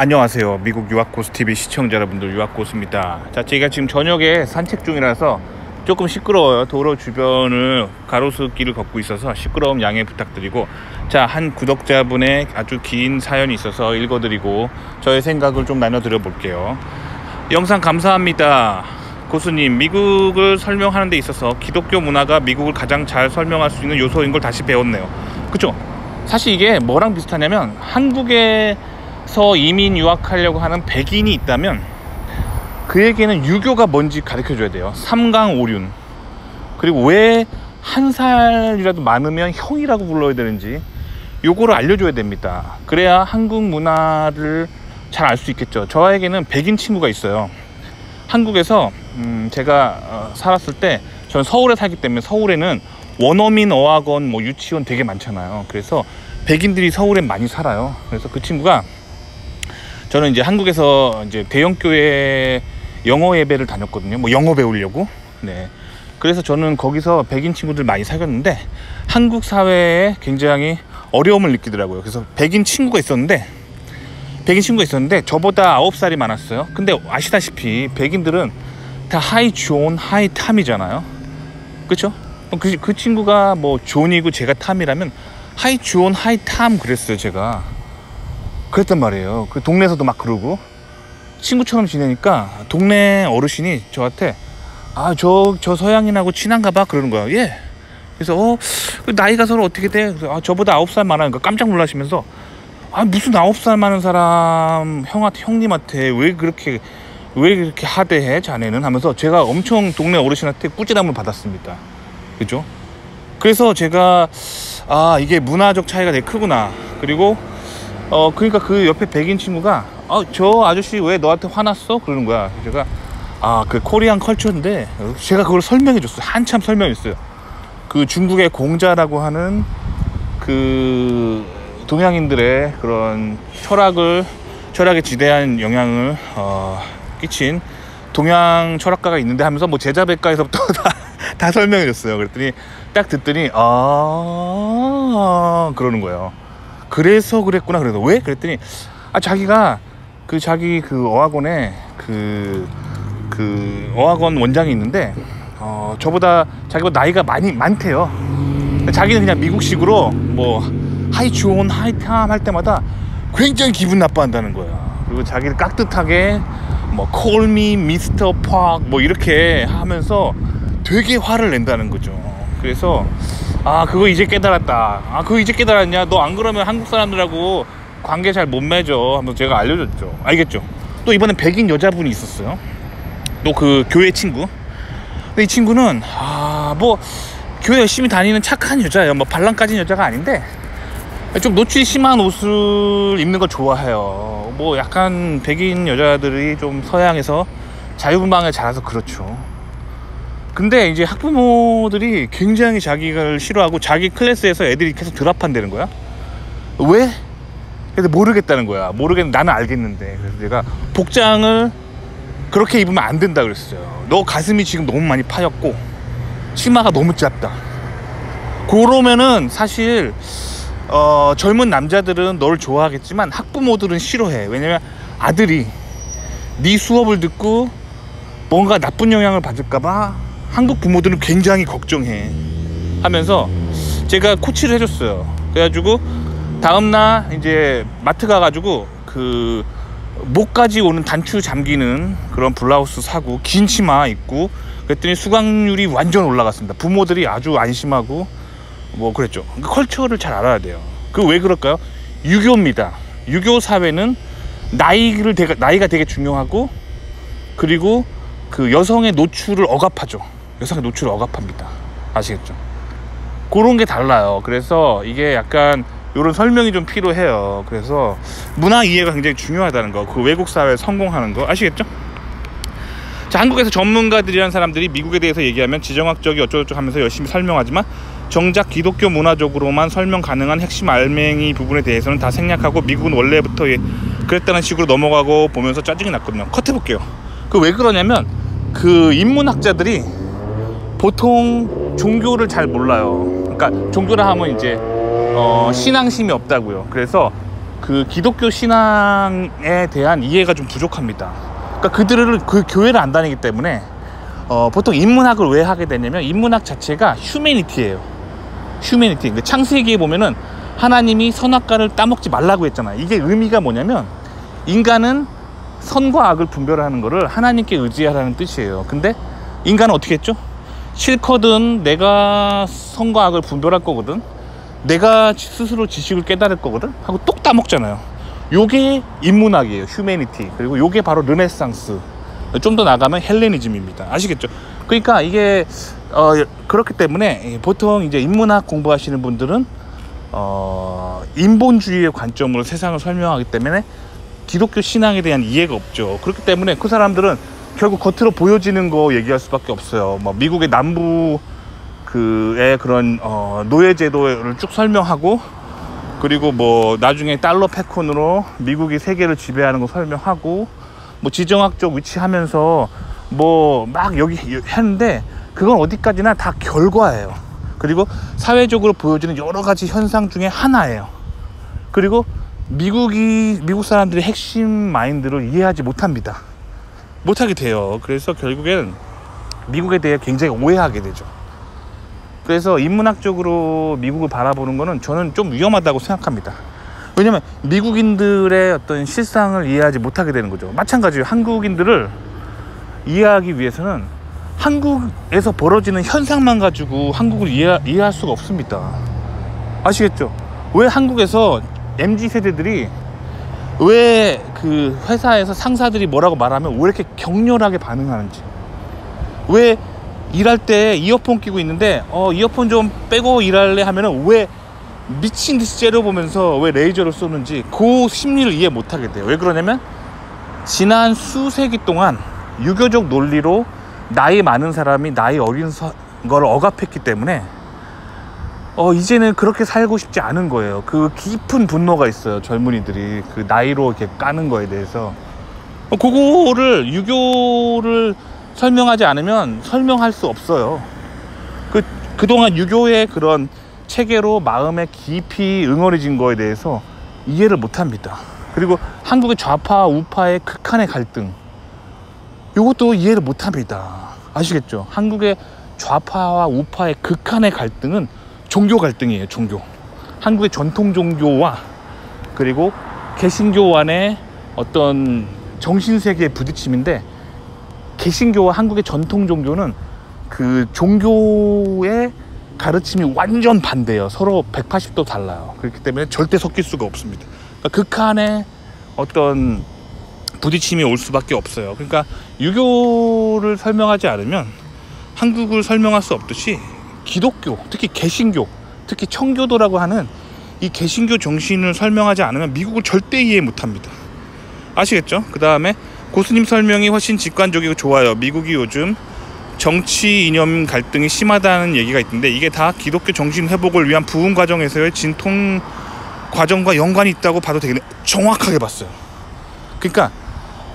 안녕하세요. 미국 유학고수TV 시청자 여러분들, 유학고수입니다. 자, 제가 지금 저녁에 산책 중이라서 조금 시끄러워요. 도로 주변을 가로수길을 걷고 있어서 시끄러움 양해 부탁드리고, 자, 한 구독자분의 아주 긴 사연이 있어서 읽어드리고 저의 생각을 좀 나눠드려 볼게요. 영상 감사합니다. 고수님, 미국을 설명하는 데 있어서 기독교 문화가 미국을 가장 잘 설명할 수 있는 요소인 걸 다시 배웠네요. 그쵸? 사실 이게 뭐랑 비슷하냐면, 한국에서 이민 유학하려고 하는 백인이 있다면 그에게는 유교가 뭔지 가르쳐 줘야 돼요. 삼강오륜, 그리고 왜 한 살이라도 많으면 형이라고 불러야 되는지 요거를 알려줘야 됩니다. 그래야 한국 문화를 잘 알 수 있겠죠. 저에게는 백인 친구가 있어요. 한국에서 제가 살았을 때, 저는 서울에 살기 때문에 서울에는 원어민 어학원, 유치원 되게 많잖아요. 그래서 백인들이 서울에 많이 살아요. 그래서 그 친구가, 저는 이제 한국에서 이제 대형교회 영어 예배를 다녔거든요. 영어 배우려고. 네. 그래서 저는 거기서 백인 친구들 많이 사귀었는데 한국 사회에 굉장히 어려움을 느끼더라고요. 그래서 백인 친구가 있었는데 저보다 9살이 많았어요. 근데 아시다시피 백인들은 다 하이 존, 하이 탐이잖아요. 그쵸? 그 친구가 존이고 제가 탐이라면 하이 존, 하이 탐 그랬어요. 제가 그랬단 말이에요. 그 동네에서도 막 그러고 친구처럼 지내니까 동네 어르신이 저한테 저 서양인하고 친한가 봐 그러는 거야. 예. 그래서 나이가 서로 어떻게 돼? 그래서 저보다 9살 많으니까 깜짝 놀라시면서, 무슨 9살 많은 사람 형님한테 왜 그렇게 하대해 자네는, 하면서 제가 엄청 동네 어르신한테 꾸지람을 받았습니다. 그죠? 그래서 제가 이게 문화적 차이가 되게 크구나. 그리고 그러니까 그 옆에 백인 친구가 저 아저씨 왜 너한테 화났어? 그러는 거야. 제가 그 코리안 컬처인데, 제가 그걸 설명해 줬어요. 한참 설명했어요. 그 중국의 공자라고 하는 그 동양인들의 그런 철학에 지대한 영향을 끼친 동양 철학가가 있는데 하면서 제자백과에서부터 다 설명해 줬어요. 그랬더니 딱 듣더니 그러는 거예요. 그래서 그랬구나. 그래서 왜? 그랬더니 자기가 자기 어학원에 어학원 원장이 있는데 자기보다 나이가 많대요. 자기는 그냥 미국식으로 하이 존, 하이 탐 할 때마다 굉장히 기분 나빠한다는 거야. 그리고 자기를 깍듯하게 call me Mr. Park 이렇게 하면서 되게 화를 낸다는 거죠. 그래서 그거 이제 깨달았다. 그거 이제 깨달았냐? 너 안 그러면 한국 사람들하고 관계 잘 못 맺어 하면서 제가 알려줬죠. 알겠죠? 또 이번엔 백인 여자분이 있었어요. 또 그 교회 친구. 근데 이 친구는 교회 열심히 다니는 착한 여자예요. 발랑 까진 여자가 아닌데 좀 노출이 심한 옷을 입는 걸 좋아해요. 약간 백인 여자들이 좀 서양에서 자유분방하게 자라서 그렇죠. 근데 이제 학부모들이 굉장히 자기를 싫어하고 자기 클래스에서 애들이 계속 드랍한다는 거야. 왜? 근데 모르겠다는 거야. 나는 알겠는데. 그래서 내가 복장을 그렇게 입으면 안 된다 그랬어요. 너 가슴이 지금 너무 많이 파였고 치마가 너무 짧다. 그러면은 사실 젊은 남자들은 널 좋아하겠지만 학부모들은 싫어해. 왜냐면 아들이 네 수업을 듣고 뭔가 나쁜 영향을 받을까봐 한국 부모들은 굉장히 걱정해 하면서 제가 코치를 해줬어요. 그래가지고 다음날 이제 마트 가가지고 목까지 오는 단추 잠기는 그런 블라우스 사고 긴 치마 입고 그랬더니 수강률이 완전 올라갔습니다. 부모들이 아주 안심하고 그랬죠. 컬처를 잘 알아야 돼요. 왜 그럴까요? 유교입니다. 유교 사회는 나이가 되게 중요하고, 그리고 여성의 노출을 억압하죠. 여성의 노출을 억압합니다. 아시겠죠? 그런 게 달라요. 그래서 이게 약간 이런 설명이 좀 필요해요. 그래서 문화 이해가 굉장히 중요하다는 거, 외국 사회에 성공하는 거 아시겠죠? 자, 한국에서 전문가들이라는 사람들이 미국에 대해서 얘기하면 지정학적이 어쩌고저쩌고 하면서 열심히 설명하지만 정작 기독교 문화적으로만 설명 가능한 핵심 알맹이 부분에 대해서는 다 생략하고 미국은 원래부터 그랬다는 식으로 넘어가고 보면서 짜증이 났거든요. 컷해볼게요. 왜 그러냐면 인문학자들이 보통 종교를 잘 몰라요. 그러니까 종교라 하면 이제 신앙심이 없다고요. 그래서 그 기독교 신앙에 대한 이해가 좀 부족합니다. 그러니까 그들을 그 교회를 안 다니기 때문에 보통 인문학을 왜 하게 되냐면 인문학 자체가 휴메니티예요. 휴메니티. 그러니까 창세기에 보면은 하나님이 선악과를 따먹지 말라고 했잖아요. 이게 의미가 뭐냐면 인간은 선과 악을 분별하는 거를 하나님께 의지하라는 뜻이에요. 근데 인간은 어떻게 했죠? 싫거든 내가 선과 악을 분별할 거거든, 내가 스스로 지식을 깨달을 거거든 하고 똑 따먹잖아요. 요게 인문학이에요. 휴메니티. 그리고 요게 바로 르네상스, 좀 더 나가면 헬레니즘입니다. 아시겠죠? 그러니까 이게 그렇기 때문에 보통 이제 인문학 공부하시는 분들은 인본주의의 관점으로 세상을 설명하기 때문에 기독교 신앙에 대한 이해가 없죠. 그렇기 때문에 그 사람들은 결국 겉으로 보여지는 거 얘기할 수밖에 없어요. 뭐 미국의 남부 그의 그런 노예제도를 쭉 설명하고, 그리고 뭐 나중에 달러 패권으로 미국이 세계를 지배하는 거 설명하고, 뭐 지정학적 위치하면서 뭐 막 여기 했는데 그건 어디까지나 다 결과예요. 그리고 사회적으로 보여지는 여러 가지 현상 중에 하나예요. 그리고 미국 사람들의 핵심 마인드를 이해하지 못하게 돼요. 그래서 결국엔 미국에 대해 굉장히 오해하게 되죠. 그래서 인문학적으로 미국을 바라보는 거는 저는 좀 위험하다고 생각합니다. 왜냐면 미국인들의 어떤 실상을 이해하지 못하게 되는 거죠. 마찬가지로 한국인들을 이해하기 위해서는 한국에서 벌어지는 현상만 가지고 한국을 이해할 수가 없습니다. 아시겠죠? 왜 한국에서 MZ세대들이 왜 그 회사에서 상사들이 뭐라고 말하면 왜 이렇게 격렬하게 반응하는지, 왜 일할 때 이어폰 끼고 있는데 이어폰 좀 빼고 일할래 하면은 왜 미친 듯이 째려보면서 왜 레이저를 쏘는지 그 심리를 이해 못하게 돼요. 왜 그러냐면 지난 수세기 동안 유교적 논리로 나이 많은 사람이 나이 어린 걸 억압했기 때문에 이제는 그렇게 살고 싶지 않은 거예요. 그 깊은 분노가 있어요. 젊은이들이 그 나이로 이렇게 까는 거에 대해서. 그거를 유교를 설명하지 않으면 설명할 수 없어요. 그동안 유교의 그런 체계로 마음에 깊이 응어리진 거에 대해서 이해를 못합니다. 그리고 한국의 좌파 우파의 극한의 갈등, 이것도 이해를 못합니다. 아시겠죠? 한국의 좌파와 우파의 극한의 갈등은 종교 갈등이에요. 종교. 한국의 전통 종교와 그리고 개신교 안의 어떤 정신세계의 부딪힘인데, 개신교와 한국의 전통 종교는 그 종교의 가르침이 완전 반대예요. 서로 180도 달라요. 그렇기 때문에 절대 섞일 수가 없습니다. 그러니까 극한의 어떤 부딪힘이 올 수밖에 없어요. 그러니까 유교를 설명하지 않으면 한국을 설명할 수 없듯이 기독교, 특히 개신교, 특히 청교도라고 하는 이 개신교 정신을 설명하지 않으면 미국을 절대 이해 못합니다. 아시겠죠? 그 다음에 고수님 설명이 훨씬 직관적이고 좋아요. 미국이 요즘 정치 이념 갈등이 심하다는 얘기가 있던데 이게 다 기독교 정신 회복을 위한 부흥 과정에서의 진통 과정과 연관이 있다고 봐도 되겠네. 정확하게 봤어요. 그러니까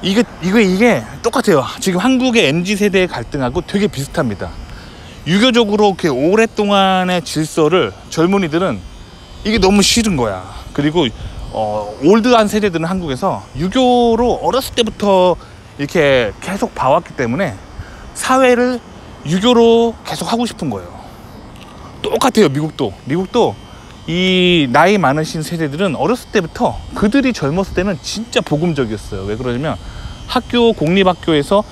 이게 똑같아요. 지금 한국의 MZ세대의 갈등하고 되게 비슷합니다. 유교적으로 이렇게 오랫동안의 질서를 젊은이들은 이게 너무 싫은 거야. 그리고 올드한 세대들은 한국에서 유교로 어렸을 때부터 이렇게 계속 봐왔기 때문에 사회를 유교로 계속 하고 싶은 거예요. 똑같아요. 미국도 이 나이 많으신 세대들은 어렸을 때부터, 그들이 젊었을 때는 진짜 복음적이었어요. 왜 그러냐면 공립학교에서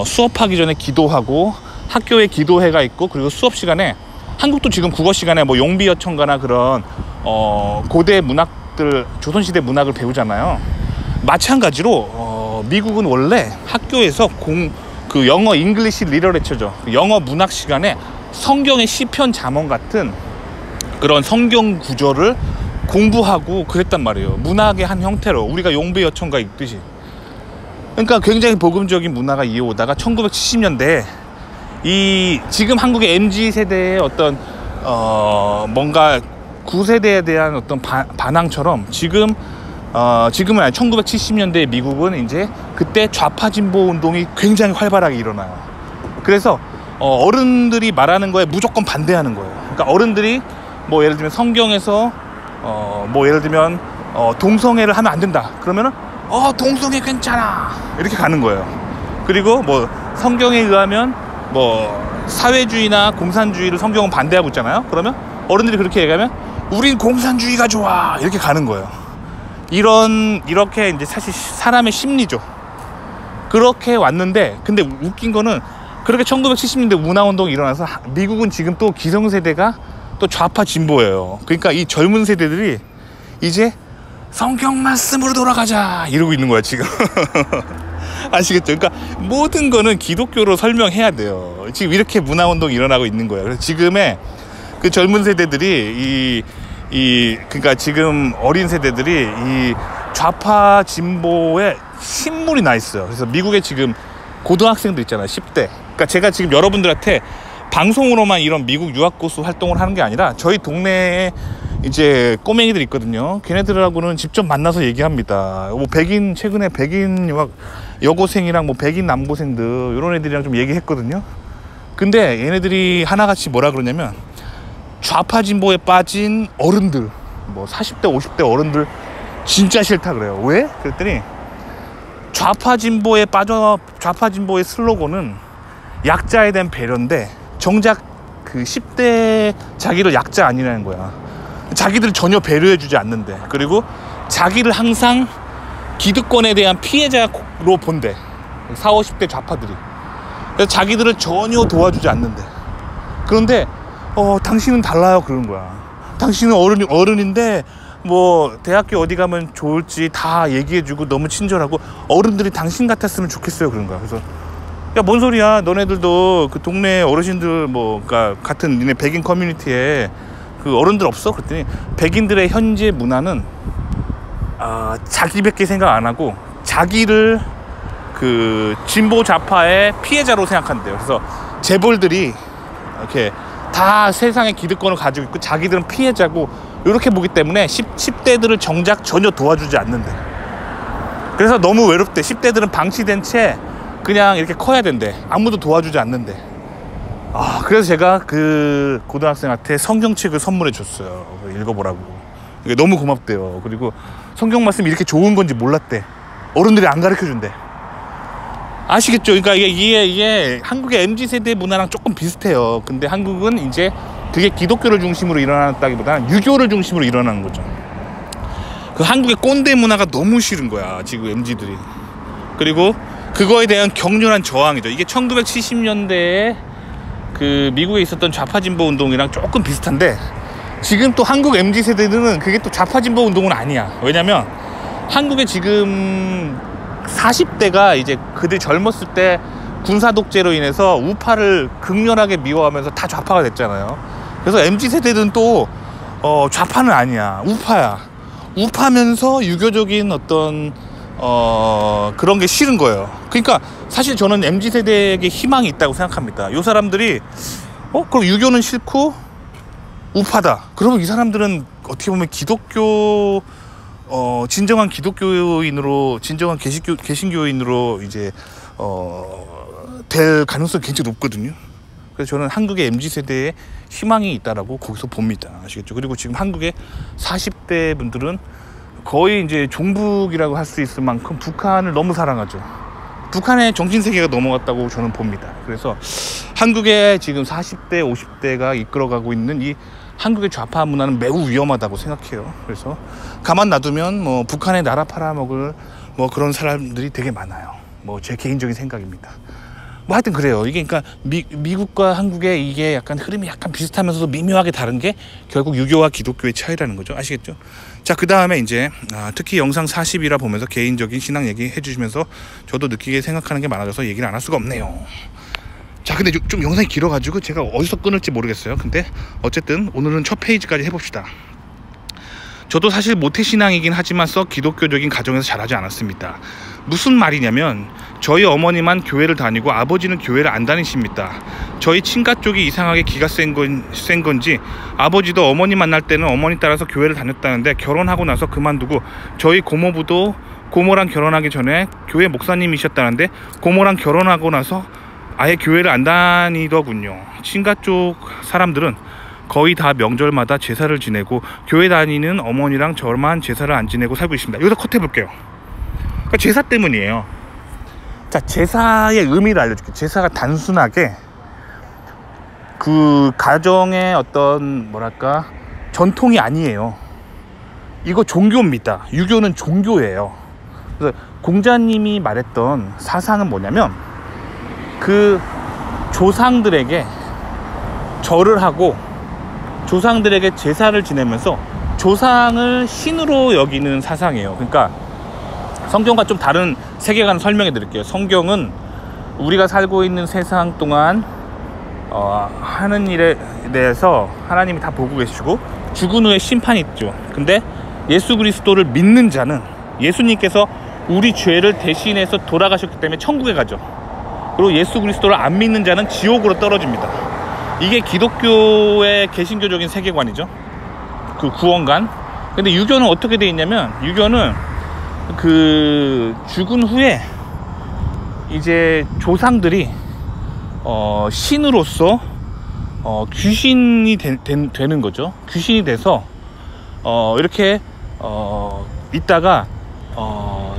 수업하기 전에 기도하고, 학교에 기도회가 있고, 그리고 수업 시간에, 한국도 지금 국어 시간에 뭐 용비어천가나 그런 고대 문학들, 조선시대 문학을 배우잖아요. 마찬가지로 미국은 원래 학교에서 그 영어 잉글리시 리터레처죠. 영어 문학 시간에 성경의 시편 잠언 같은 그런 성경 구절을 공부하고 그랬단 말이에요. 문학의 한 형태로 우리가 용비어천가 읽듯이. 그러니까 굉장히 복음적인 문화가 이어오다가 1970년대에 이 지금 한국의 MZ세대의 어떤 뭔가 구세대에 대한 어떤 반항처럼 지금은 아니 1970년대 미국은 이제 그때 좌파 진보 운동이 굉장히 활발하게 일어나요. 그래서 어른들이 말하는 거에 무조건 반대하는 거예요. 그러니까 어른들이 뭐 예를 들면 성경에서 뭐 예를 들면 동성애를 하면 안 된다 그러면은 동성애 괜찮아 이렇게 가는 거예요. 그리고 뭐 성경에 의하면 뭐 사회주의나 공산주의를 성경은 반대하고 있잖아요. 그러면 어른들이 그렇게 얘기하면 우린 공산주의가 좋아 이렇게 가는 거예요. 이렇게 이제 사실 사람의 심리죠. 그렇게 왔는데, 근데 웃긴 거는 그렇게 1970년대 문화운동이 일어나서 미국은 지금 또 기성세대가 또 좌파 진보예요. 그러니까 이 젊은 세대들이 이제 성경 말씀으로 돌아가자 이러고 있는 거야 지금. 아시겠죠? 그러니까 모든 거는 기독교로 설명해야 돼요. 지금 이렇게 문화운동이 일어나고 있는 거예요. 그래서 지금의 그 젊은 세대들이 그러니까 지금 어린 세대들이 이 좌파 진보에 신물이 나 있어요. 그래서 미국에 지금 고등학생도 있잖아요. 10대. 그러니까 제가 지금 여러분들한테 방송으로만 이런 미국 유학고수 활동을 하는 게 아니라 저희 동네에 이제 꼬맹이들 있거든요. 걔네들하고는 직접 만나서 얘기합니다. 뭐 최근에 백인 유학 여고생이랑 뭐 백인 남고생들 이런 애들이랑 좀 얘기했거든요. 근데 얘네들이 하나같이 뭐라 그러냐면 좌파 진보에 빠진 어른들, 뭐 40대 50대 어른들 진짜 싫다 그래요. 왜? 그랬더니 좌파 진보의 슬로건은 약자에 대한 배려인데 정작 그 10대 자기를 약자 아니라는 거야. 자기들 전혀 배려해주지 않는데, 그리고 자기를 항상 기득권에 대한 피해자로 본대. 40, 50대 좌파들이. 그래서 자기들을 전혀 도와주지 않는데, 그런데 당신은 달라요 그러는 거야. 당신은 어른인데 뭐 대학교 어디 가면 좋을지 다 얘기해주고 너무 친절하고 어른들이 당신 같았으면 좋겠어요 그런 거야. 그래서 야, 뭔 소리야, 너네들도 그 동네 어르신들 뭐 그러니까 같은 니네 백인 커뮤니티에 그 어른들 없어? 그랬더니 백인들의 현재 문화는 자기밖에 생각 안 하고 자기를 그 진보 좌파의 피해자로 생각한대요. 그래서 재벌들이 이렇게 다 세상의 기득권을 가지고 있고 자기들은 피해자고 이렇게 보기 때문에 10대들을 정작 전혀 도와주지 않는데, 그래서 너무 외롭대. 10대들은 방치된 채 그냥 이렇게 커야 된대. 아무도 도와주지 않는데. 그래서 제가 그 고등학생한테 성경책을 선물해 줬어요. 읽어보라고. 이게 너무 고맙대요. 그리고 성경 말씀이 이렇게 좋은 건지 몰랐대. 어른들이 안 가르쳐 준대. 아시겠죠? 그러니까 이게 한국의 MZ세대 문화랑 조금 비슷해요. 근데 한국은 이제 그게 기독교를 중심으로 일어났다기보다는 유교를 중심으로 일어나는 거죠. 그 한국의 꼰대 문화가 너무 싫은 거야 지금 MZ들이. 그리고 그거에 대한 격렬한 저항이죠. 이게 1970년대에 그 미국에 있었던 좌파 진보 운동이랑 조금 비슷한데, 지금 또 한국 MZ세대들은 그게 또 좌파 진보 운동은 아니야. 왜냐면 한국에 지금 40대가 이제 그들 젊었을 때 군사 독재로 인해서 우파를 극렬하게 미워하면서 다 좌파가 됐잖아요. 그래서 MZ세대들은 또 좌파는 아니야, 우파야. 우파면서 유교적인 어떤 그런 게 싫은 거예요. 그러니까 사실 저는 MZ세대에게 희망이 있다고 생각합니다. 요 사람들이 그럼 유교는 싫고 우파다, 그러면 이 사람들은 어떻게 보면 기독교 진정한 기독교인으로, 진정한 개신교인으로 이제 될 가능성이 굉장히 높거든요. 그래서 저는 한국의 MZ세대에 희망이 있다라고 거기서 봅니다. 아시겠죠? 그리고 지금 한국의 40대 분들은 거의 이제 종북이라고 할 수 있을 만큼 북한을 너무 사랑하죠. 북한의 정신세계가 넘어갔다고 저는 봅니다. 그래서 한국의 지금 40대, 50대가 이끌어가고 있는 이 한국의 좌파 문화는 매우 위험하다고 생각해요. 그래서 가만 놔두면 뭐 북한의 나라 팔아먹을 뭐 그런 사람들이 되게 많아요. 뭐 제 개인적인 생각입니다. 뭐 하여튼 그래요. 이게 그러니까 미국과 한국의 이게 약간 흐름이 약간 비슷하면서도 미묘하게 다른 게 결국 유교와 기독교의 차이라는 거죠. 아시겠죠? 자, 그 다음에 이제 특히 영상 40이라 보면서 개인적인 신앙 얘기 해주시면서 저도 느끼게 생각하는 게 많아져서 얘기를 안 할 수가 없네요. 자, 근데 좀 영상이 길어가지고 제가 어디서 끊을지 모르겠어요. 근데 어쨌든 오늘은 첫 페이지까지 해봅시다. 저도 사실 모태신앙이긴 하지만 썩 기독교적인 가정에서 자라지 않았습니다. 무슨 말이냐면 저희 어머니만 교회를 다니고 아버지는 교회를 안 다니십니다. 저희 친가 쪽이 이상하게 기가 센 건지 아버지도 어머니 만날 때는 어머니 따라서 교회를 다녔다는데 결혼하고 나서 그만두고, 저희 고모부도 고모랑 결혼하기 전에 교회 목사님이셨다는데 고모랑 결혼하고 나서 아예 교회를 안 다니더군요. 친가 쪽 사람들은 거의 다 명절마다 제사를 지내고 교회 다니는 어머니랑 저만 제사를 안 지내고 살고 있습니다. 여기서 컷 해볼게요. 그러니까 제사 때문이에요. 자, 제사의 의미를 알려줄게요. 제사가 단순하게 그 가정의 어떤 뭐랄까 전통이 아니에요. 이거 종교입니다. 유교는 종교예요. 그래서 공자님이 말했던 사상은 뭐냐면 그 조상들에게 절을 하고 조상들에게 제사를 지내면서 조상을 신으로 여기는 사상이에요. 그러니까 성경과 좀 다른 세계관을 설명해 드릴게요. 성경은 우리가 살고 있는 세상 동안 하는 일에 대해서 하나님이 다 보고 계시고 죽은 후에 심판이 있죠. 근데 예수 그리스도를 믿는 자는 예수님께서 우리 죄를 대신해서 돌아가셨기 때문에 천국에 가죠. 그리고 예수 그리스도를 안 믿는 자는 지옥으로 떨어집니다. 이게 기독교의 개신교적인 세계관이죠. 그 구원관. 근데 유교는 어떻게 돼 있냐면 유교는 그 죽은 후에 이제 조상들이 신으로서 귀신이 되는 거죠. 귀신이 돼서 이렇게 있다가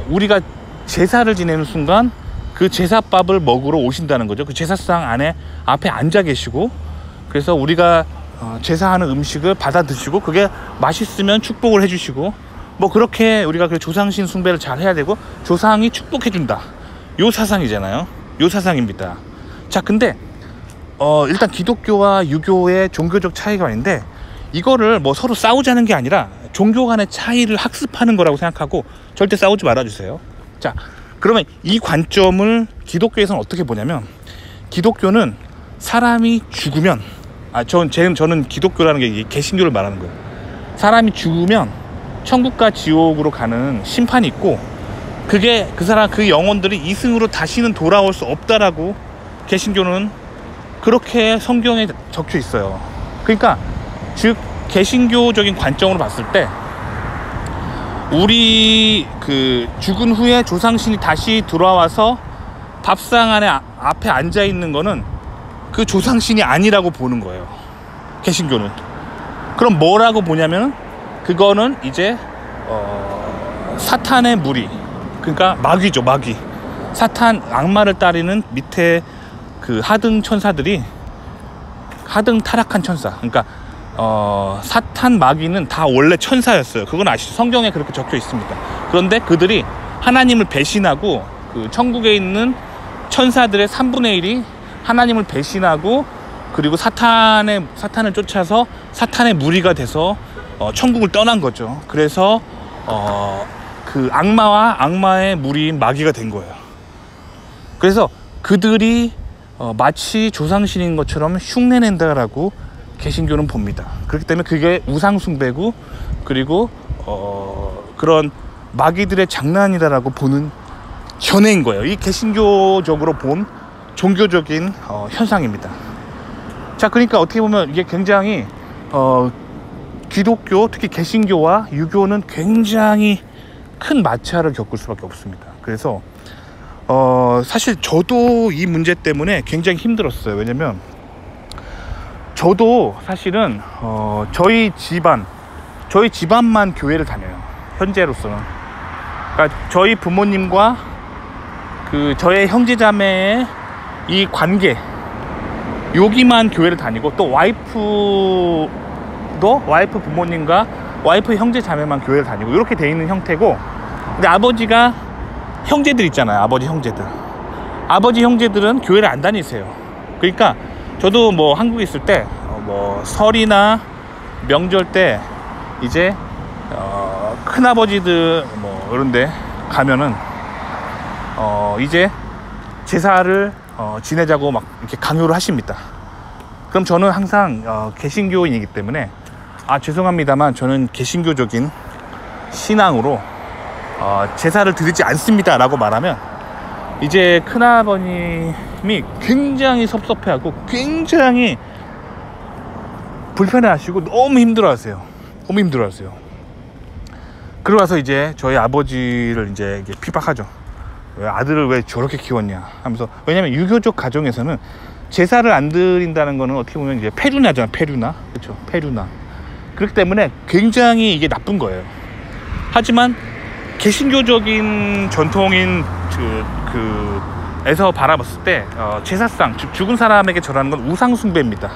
우리가 제사를 지내는 순간 그 제사밥을 먹으러 오신다는 거죠. 그 제사상 안에 앞에 앉아 계시고 그래서 우리가 제사하는 음식을 받아 드시고 그게 맛있으면 축복을 해주시고 뭐 그렇게 우리가 그 조상신 숭배를 잘 해야 되고 조상이 축복해 준다. 요 사상이잖아요. 요 사상입니다. 자, 근데 일단 기독교와 유교의 종교적 차이가 있는데 이거를 뭐 서로 싸우자는 게 아니라 종교 간의 차이를 학습하는 거라고 생각하고 절대 싸우지 말아주세요. 자, 그러면 이 관점을 기독교에서는 어떻게 보냐면 기독교는 사람이 죽으면 저는 기독교라는 게 개신교를 말하는 거예요. 사람이 죽으면 천국과 지옥으로 가는 심판이 있고 그게 그 영혼들이 이승으로 다시는 돌아올 수 없다라고 개신교는 그렇게 성경에 적혀 있어요. 그러니까 즉 개신교적인 관점으로 봤을 때 우리 그 죽은 후에 조상신이 다시 돌아와서 밥상 안에 앞에 앉아 있는 거는 그 조상신이 아니라고 보는 거예요. 개신교는. 그럼 뭐라고 보냐면 그거는 이제 사탄의 무리, 그러니까 마귀죠. 마귀. 사탄 악마를 따르는 밑에 그 하등 천사들이 하등 타락한 천사. 그러니까 사탄 마귀는 다 원래 천사였어요. 그건 아시죠? 성경에 그렇게 적혀 있습니다. 그런데 그들이 하나님을 배신하고 그 천국에 있는 천사들의 3분의 1이 하나님을 배신하고 그리고 사탄을 쫓아서 사탄의 무리가 돼서 천국을 떠난 거죠. 그래서 그 악마와 악마의 무리인 마귀가 된 거예요. 그래서 그들이 마치 조상신인 것처럼 흉내낸다라고 개신교는 봅니다. 그렇기 때문에 그게 우상숭배고 그리고 그런 마귀들의 장난이다라고 보는 견해인 거예요. 이 개신교적으로 본 종교적인 현상입니다. 자, 그러니까 어떻게 보면 이게 굉장히 기독교, 특히 개신교와 유교는 굉장히 큰 마찰을 겪을 수밖에 없습니다. 그래서 사실 저도 이 문제 때문에 굉장히 힘들었어요. 왜냐면 저도 사실은 저희 집안만 교회를 다녀요. 현재로서는. 그러니까 저희 부모님과 그 저의 형제자매의 이 관계 여기만 교회를 다니고 또 와이프 부모님과 와이프 형제자매만 교회를 다니고 이렇게 돼 있는 형태고 근데 아버지가 형제들 있잖아요. 아버지 형제들은 교회를 안 다니세요. 그러니까 저도 뭐 한국에 있을 때 뭐 설이나 명절 때 이제 큰아버지들 뭐 이런데 가면은 이제 제사를 지내자고 막 이렇게 강요를 하십니다. 그럼 저는 항상 개신교인이기 때문에 죄송합니다만 저는 개신교적인 신앙으로 제사를 드리지 않습니다 라고 말하면 이제 큰아버님이 굉장히 섭섭해하고 굉장히 불편해하시고 너무 힘들어하세요. 그러고 나서 이제 저희 아버지를 이제 핍박하죠. 왜 아들을 왜 저렇게 키웠냐 하면서. 왜냐면 유교적 가정에서는 제사를 안 드린다는 거는 어떻게 보면 이제 페루나잖아, 페루나. 그렇죠, 페루나. 그렇기 때문에 굉장히 이게 나쁜 거예요. 하지만 개신교적인 전통인 에서 바라봤을 때 제사상, 즉 죽은 사람에게 절하는 건 우상 숭배입니다.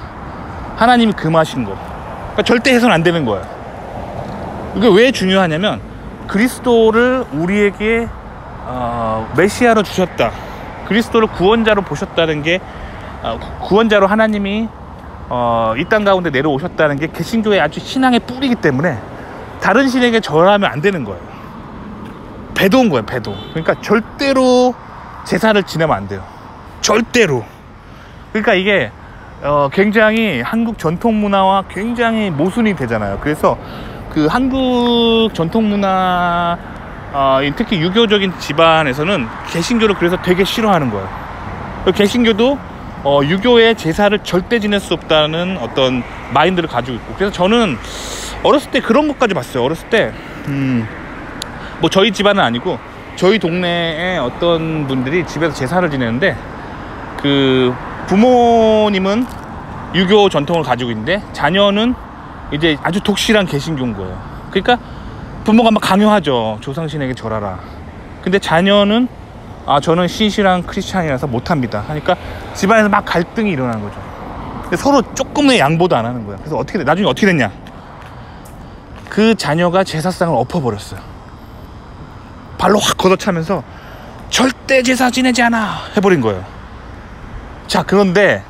하나님이 금하신 거. 그러니까 절대 해서는 안 되는 거예요. 이게 왜 중요하냐면 그리스도를 우리에게 메시아로 주셨다, 그리스도를 구원자로 보셨다는 게, 구원자로 하나님이 이 땅 가운데 내려오셨다는 게 개신교의 아주 신앙의 뿌리이기 때문에 다른 신에게 절하면 안 되는 거예요. 배도인 거예요, 배도. 그러니까 절대로 제사를 지내면 안 돼요. 절대로. 그러니까 이게 굉장히 한국 전통 문화와 굉장히 모순이 되잖아요. 그래서 그 한국 전통 문화, 특히 유교적인 집안에서는 개신교를 그래서 되게 싫어하는 거예요. 개신교도 유교의 제사를 절대 지낼 수 없다는 어떤 마인드를 가지고 있고, 그래서 저는 어렸을 때 그런 것까지 봤어요. 어렸을 때 뭐 저희 집안은 아니고 저희 동네에 어떤 분들이 집에서 제사를 지내는데, 그 부모님은 유교 전통을 가지고 있는데 자녀는 이제 아주 독실한 개신교인 거예요. 그러니까 부모가 막 강요하죠. 조상신에게 절하라. 근데 자녀는 저는 신실한 크리스찬이라서 못합니다 하니까 집안에서 막 갈등이 일어나는 거죠. 근데 서로 조금의 양보도 안 하는 거예요. 그래서 나중에 어떻게 됐냐, 그 자녀가 제사상을 엎어버렸어요. 발로 확 걷어차면서 절대 제사 지내지 않아 해버린 거예요. 자, 그런데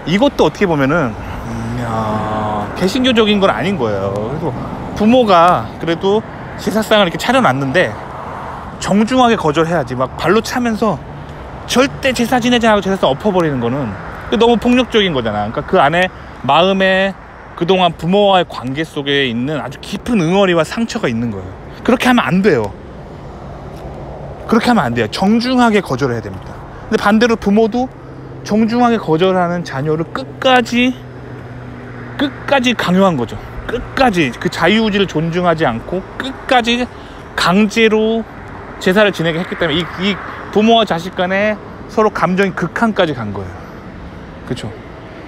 이것도 어떻게 보면은 개신교적인 건 아닌 거예요. 그래서 부모가 그래도 제사상을 이렇게 차려놨는데 정중하게 거절해야지, 막 발로 차면서 절대 제사 지내지 않고 제사상 엎어버리는 거는 너무 폭력적인 거잖아. 그러니까 그 안에 마음에 그동안 부모와의 관계 속에 있는 아주 깊은 응어리와 상처가 있는 거예요. 그렇게 하면 안 돼요. 그렇게 하면 안 돼요. 정중하게 거절해야 됩니다. 근데 반대로 부모도 정중하게 거절하는 자녀를 끝까지 강요한 거죠. 끝까지 그 자유의지를 존중하지 않고 끝까지 강제로 제사를 지내게 했기 때문에 이 부모와 자식 간에 서로 감정이 극한까지 간 거예요. 그렇죠?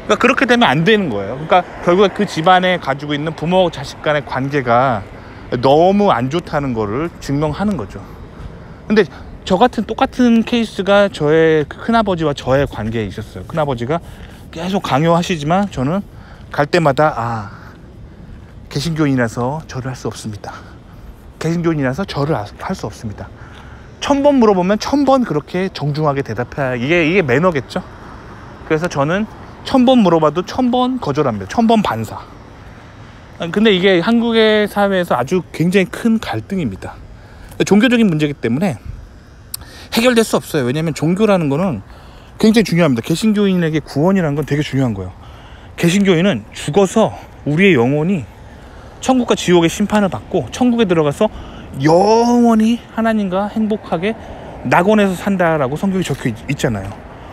그러니까 그렇게 되면 안 되는 거예요. 그러니까 결국에 그 집안에 가지고 있는 부모와 자식 간의 관계가 너무 안 좋다는 거를 증명하는 거죠. 근데 저 같은 똑같은 케이스가 저의 큰아버지와 저의 관계에 있었어요. 큰아버지가 계속 강요하시지만 저는 갈 때마다 개신교인이라서 절을 할 수 없습니다. 개신교인이라서 절을 할 수 없습니다. 1000번 물어보면 1000번 그렇게 정중하게 대답해야 이게 매너겠죠. 그래서 저는 1000번 물어봐도 1000번 거절합니다. 1000번 반사. 근데 이게 한국의 사회에서 아주 굉장히 큰 갈등입니다. 종교적인 문제이기 때문에 해결될 수 없어요. 왜냐하면 종교라는 거는 굉장히 중요합니다. 개신교인에게 구원이라는 건 되게 중요한 거예요. 개신교인은 죽어서 우리의 영혼이 천국과 지옥의 심판을 받고 천국에 들어가서 영원히 하나님과 행복하게 낙원에서 산다라고 성경에 적혀 있잖아요.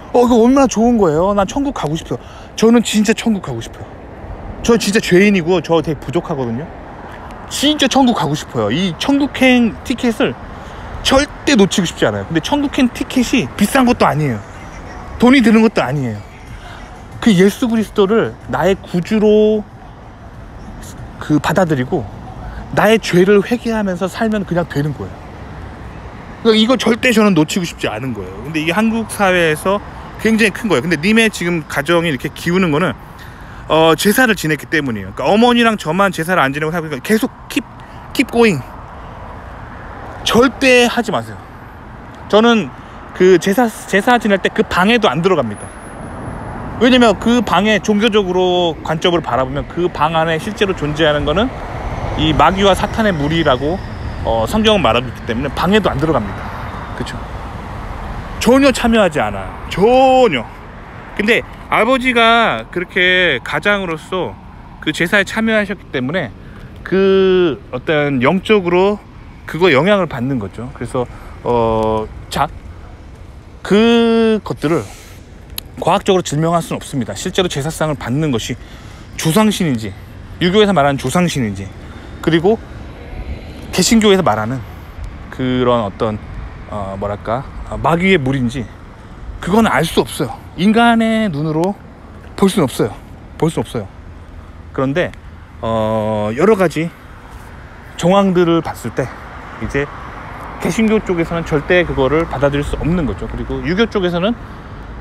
이거 얼마나 좋은 거예요. 난 천국 가고 싶어요. 저는 진짜 천국 가고 싶어요. 저 진짜 죄인이고 저 되게 부족하거든요. 진짜 천국 가고 싶어요. 이 천국행 티켓을 절대 놓치고 싶지 않아요. 근데 천국행 티켓이 비싼 것도 아니에요. 돈이 드는 것도 아니에요. 그 예수 그리스도를 나의 구주로 받아들이고 나의 죄를 회개하면서 살면 그냥 되는 거예요. 그러니까 이거 절대 저는 놓치고 싶지 않은 거예요. 근데 이게 한국 사회에서 굉장히 큰 거예요. 근데 님의 지금 가정이 이렇게 기우는 거는 제사를 지냈기 때문이에요. 그러니까 어머니랑 저만 제사를 안 지내고 살고 계속 keep going. 절대 하지 마세요. 저는 그 제사 지낼 때 그 방에도 안 들어갑니다. 왜냐면 그 방에 종교적으로 관점으로 바라보면 그 방 안에 실제로 존재하는 거는 이 마귀와 사탄의 무리라고 성경은 말하고 있기 때문에 방에도 안 들어갑니다. 그렇죠? 전혀 참여하지 않아요. 전혀. 근데 아버지가 그렇게 가장으로서 그 제사에 참여하셨기 때문에 그 어떤 영적으로 그거 영향을 받는 거죠. 그래서 그 것들을 과학적으로 증명할 수는 없습니다. 실제로 제사상을 받는 것이 조상신인지, 유교에서 말하는 조상신인지, 그리고 개신교에서 말하는 그런 어떤 마귀의 물인지 그건 알 수 없어요. 인간의 눈으로 볼 수는 없어요. 볼 수 없어요. 그런데 여러 가지 정황들을 봤을 때 이제 개신교 쪽에서는 절대 그거를 받아들일 수 없는 거죠. 그리고 유교 쪽에서는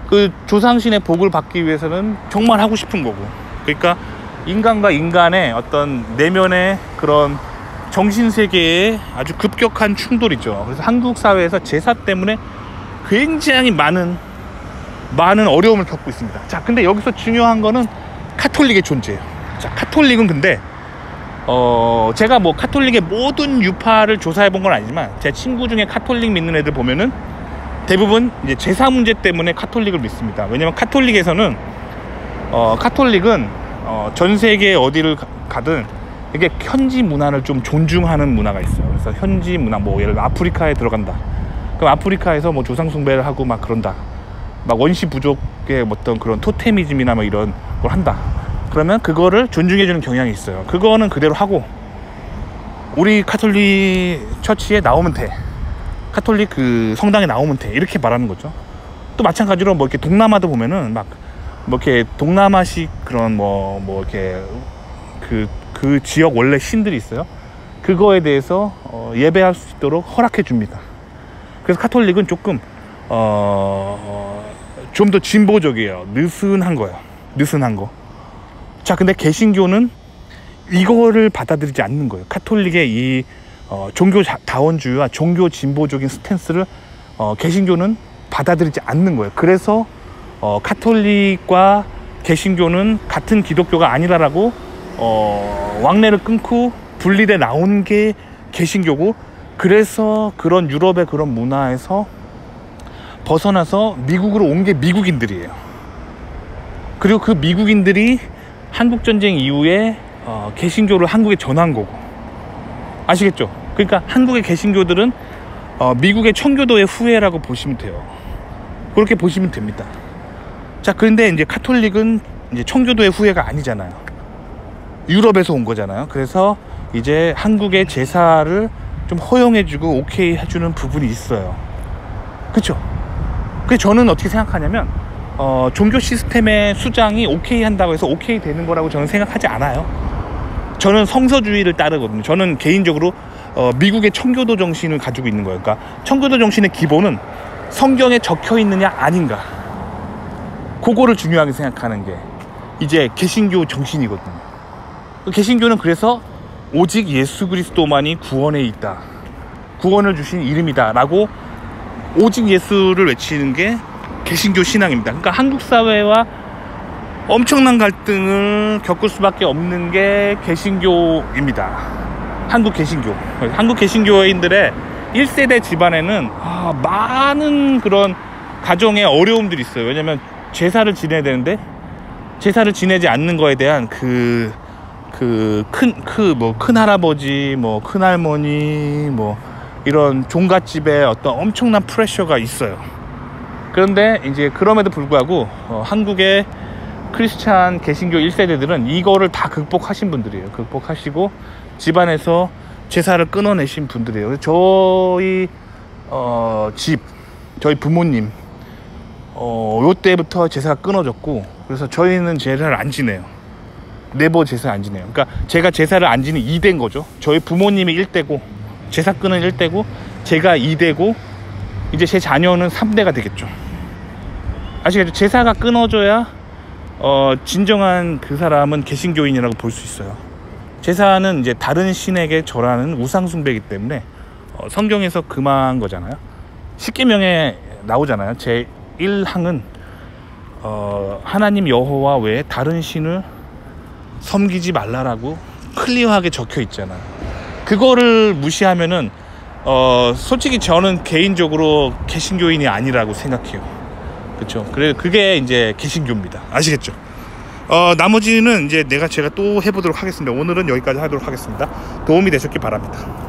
그 조상신의 복을 받기 위해서는 정말 하고 싶은 거고. 그러니까 인간과 인간의 어떤 내면의 그런 정신세계의 아주 급격한 충돌이죠. 그래서 한국 사회에서 제사 때문에 굉장히 많은 어려움을 겪고 있습니다. 자, 근데 여기서 중요한 거는 카톨릭의 존재예요. 자, 카톨릭은 근데 제가 뭐 카톨릭의 모든 유파를 조사해 본 건 아니지만 제 친구 중에 카톨릭 믿는 애들 보면은 대부분 이제 제사 문제 때문에 카톨릭을 믿습니다. 왜냐면 카톨릭에서는 카톨릭은 전 세계 어디를 가든 이게 현지 문화를 좀 존중하는 문화가 있어요. 그래서 현지 문화, 뭐 예를 들어 아프리카에 들어간다. 그럼 아프리카에서 뭐 조상 숭배를 하고 막 그런다. 막 원시 부족의 어떤 그런 토테미즘이나 뭐 이런 걸 한다. 그러면 그거를 존중해주는 경향이 있어요. 그거는 그대로 하고 우리 카톨릭 처치에 나오면 돼. 카톨릭 그 성당에 나오면 돼. 이렇게 말하는 거죠. 또 마찬가지로 뭐 이렇게 동남아도 보면은 막 뭐 이렇게 동남아식 그런 뭐 이렇게 그 지역 원래 신들이 있어요. 그거에 대해서 예배할 수 있도록 허락해 줍니다. 그래서 카톨릭은 조금 좀 더 진보적이에요. 느슨한 거예요. 느슨한 거. 자, 근데 개신교는 이거를 받아들이지 않는 거예요. 카톨릭의 이 종교 다원주의와 종교 진보적인 스탠스를 개신교는 받아들이지 않는 거예요. 그래서 카톨릭과 개신교는 같은 기독교가 아니라라고 왕래를 끊고 분리돼 나온 게 개신교고, 그래서 그런 유럽의 그런 문화에서 벗어나서 미국으로 온 게 미국인들이에요. 그리고 그 미국인들이 한국전쟁 이후에 개신교를 한국에 전한 거고. 아시겠죠? 그러니까 한국의 개신교들은 미국의 청교도의 후예라고 보시면 돼요. 그렇게 보시면 됩니다. 자, 그런데 이제 카톨릭은 이제 청교도의 후예가 아니잖아요. 유럽에서 온 거잖아요. 그래서 이제 한국의 제사를 좀 허용해주고 오케이 해주는 부분이 있어요. 그쵸? 그래서 저는 어떻게 생각하냐면 종교 시스템의 수장이 오케이 한다고 해서 오케이 되는 거라고 저는 생각하지 않아요. 저는 성서주의를 따르거든요. 저는 개인적으로 미국의 청교도 정신을 가지고 있는 거예요. 그러니까 청교도 정신의 기본은 성경에 적혀 있느냐 아닌가, 그거를 중요하게 생각하는 게 이제 개신교 정신이거든요. 개신교는 그래서 오직 예수 그리스도만이 구원에 있다, 구원을 주신 이름이다 라고 오직 예수를 외치는 게 개신교 신앙입니다. 그러니까 한국 사회와 엄청난 갈등을 겪을 수밖에 없는 게 개신교입니다. 한국 개신교. 한국 개신교인들의 1세대 집안에는 많은 그런 가정의 어려움들이 있어요. 왜냐면 제사를 지내야 되는데 제사를 지내지 않는 거에 대한 큰 할아버지, 뭐 큰 할머니, 뭐 이런 종갓집에 어떤 엄청난 프레셔가 있어요. 그런데 이제 그럼에도 불구하고 한국의 크리스찬 개신교 1세대들은 이거를 다 극복하신 분들이에요. 극복하시고 집안에서 제사를 끊어내신 분들이에요. 저희 저희 부모님 요때부터 제사가 끊어졌고, 그래서 저희는 제사를 안 지내요. 네버 제사 안 지내요. 그러니까 제가 제사를 안 지는 2대인 거죠. 저희 부모님이 1대고 제사 끊은 1대고 제가 2대고 이제 제 자녀는 3대가 되겠죠. 아시겠죠? 제사가 끊어져야 진정한 그 사람은 개신교인이라고 볼 수 있어요. 제사는 이제 다른 신에게 절하는 우상숭배이기 때문에 성경에서 금한 거잖아요. 십계명에 나오잖아요. 제 1항은 하나님 여호와 외에 다른 신을 섬기지 말라라고 클리어하게 적혀 있잖아요. 그거를 무시하면은 솔직히 저는 개인적으로 개신교인이 아니라고 생각해요. 그렇죠? 그래, 그게 이제 개신교입니다. 아시겠죠? 나머지는 이제 제가 또 해보도록 하겠습니다. 오늘은 여기까지 하도록 하겠습니다. 도움이 되셨길 바랍니다.